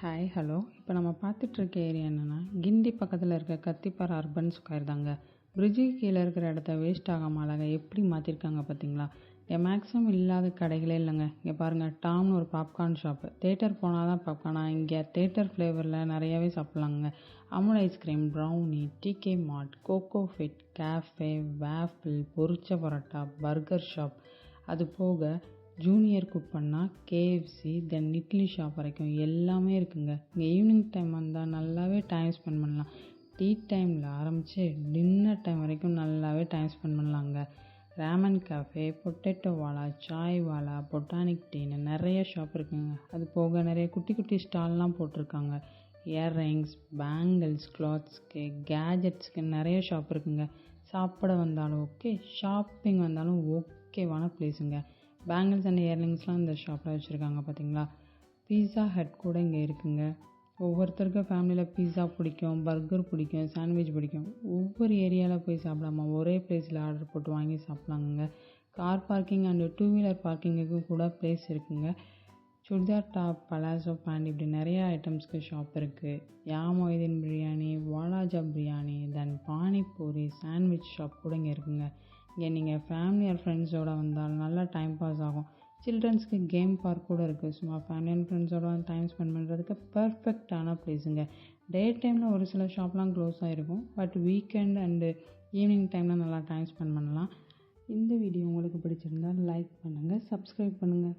Hi hello இப்போ நம்ம பார்த்துட்ருக்க area என்னென்னா கிண்டி பக்கத்தில் இருக்க கத்திப்பாறை அர்பன் ஸ்கொயர் தாங்க. பிரிட்ஜுக்கு கீழே இருக்கிற இடத்த வேஸ்ட் ஆகாமல் அழகாக எப்படி மாற்றிருக்காங்க பார்த்தீங்களா? இங்கே மேக்ஸிமம் இல்லாத கடைகளே இல்லைங்க. இங்கே பாருங்கள், டாம்னு ஒரு பாப்கார்ன் ஷாப்பு. தேட்டர் போனால் தான் பாப்கார்னா, இங்கே தேட்டர் ஃப்ளேவரில் நிறையாவே சாப்பிட்லாங்க. அமுல் ஐஸ்கிரீம், ப்ரௌனி, டிகே மார்ட், கோகோ ஃபிட், கேஃபே, வேஃபிள், பொரிச்ச பரோட்டா, பர்கர் ஷாப், அது போக ஜூனியர் குக் பண்ணால் கேஎஃப்சி, தென் இட்லி ஷாப் வரைக்கும் எல்லாமே இருக்குங்க. இங்கே ஈவினிங் டைம் வந்தால் நல்லாவே டைம் ஸ்பெண்ட் பண்ணலாம். டீ டைமில் ஆரம்பித்து டின்னர் டைம் வரைக்கும் நல்லாவே டைம் ஸ்பெண்ட் பண்ணலாங்க. ரேமன் கேஃபே, பொட்டேட்டோ வாலா, சாய் வாலா, பொட்டானிக் டீன்னு நிறைய ஷாப் இருக்குங்க. அது போக நிறைய குட்டி குட்டி ஸ்டால்லாம் போட்டிருக்காங்க. இயர்ரிங்ஸ், பேங்கிள்ஸ், கிளாத்ஸ்க்கு, கேஜெட்ஸ்க்கு நிறைய ஷாப் இருக்குங்க. சாப்பிட வந்தாலும் ஓகே, ஷாப்பிங் வந்தாலும் ஓகேவான பிளேஸுங்க. பேங்கிள்ஸ் அண்ட் இயர்ரிங்ஸ்லாம் இந்த ஷாப்பில் வச்சுருக்காங்க பார்த்தீங்களா? பீஸா ஹட் கூட இங்கே இருக்குங்க. ஒவ்வொருத்தருக்கும் ஃபேமிலியில் பீஸா பிடிக்கும், பர்கர் பிடிக்கும், சாண்ட்விச் பிடிக்கும். ஒவ்வொரு ஏரியாவில் போய் சாப்பிடாம ஒரே பிளேஸில் ஆர்டர் போட்டு வாங்கி சாப்பிட்லாங்க. கார் பார்க்கிங் அண்டு 2 வீலர் பார்க்கிங்குக்கும் கூட பிளேஸ் இருக்குங்க. சுடிதார் டாப், பலாசோ பேண்ட், இப்படி நிறையா ஐட்டம்ஸ்க்கு ஷாப் இருக்குது. யாமொய்தீன் பிரியாணி, வாலாஜா பிரியாணி, தென் பானிபூரி, சாண்ட்விச் ஷாப் கூட இங்கே இருக்குங்க. இங்கே நீங்கள் ஃபேமிலி ஆர் ஃப்ரெண்ட்ஸோடு வந்தால் நல்லா டைம் பாஸ் ஆகும். சில்ட்ரன்ஸ்க்கு கேம் பார்க் கூட இருக்குது. சும்மா ஃபேமிலி அண்ட் ஃப்ரெண்ட்ஸோட டைம் ஸ்பெண்ட் பண்ணுறதுக்கு பர்ஃபெக்டான பிளேஸுங்க. டே டைமில் ஒரு சில ஷாப்லாம் க்ளோஸ் ஆகிருக்கும், பட் வீக்கெண்ட் அண்டு ஈவினிங் டைமில் நல்லா டைம் ஸ்பெண்ட் பண்ணலாம். இந்த வீடியோ உங்களுக்கு பிடிச்சிருந்தால் லைக் பண்ணுங்கள், சப்ஸ்கிரைப் பண்ணுங்கள்.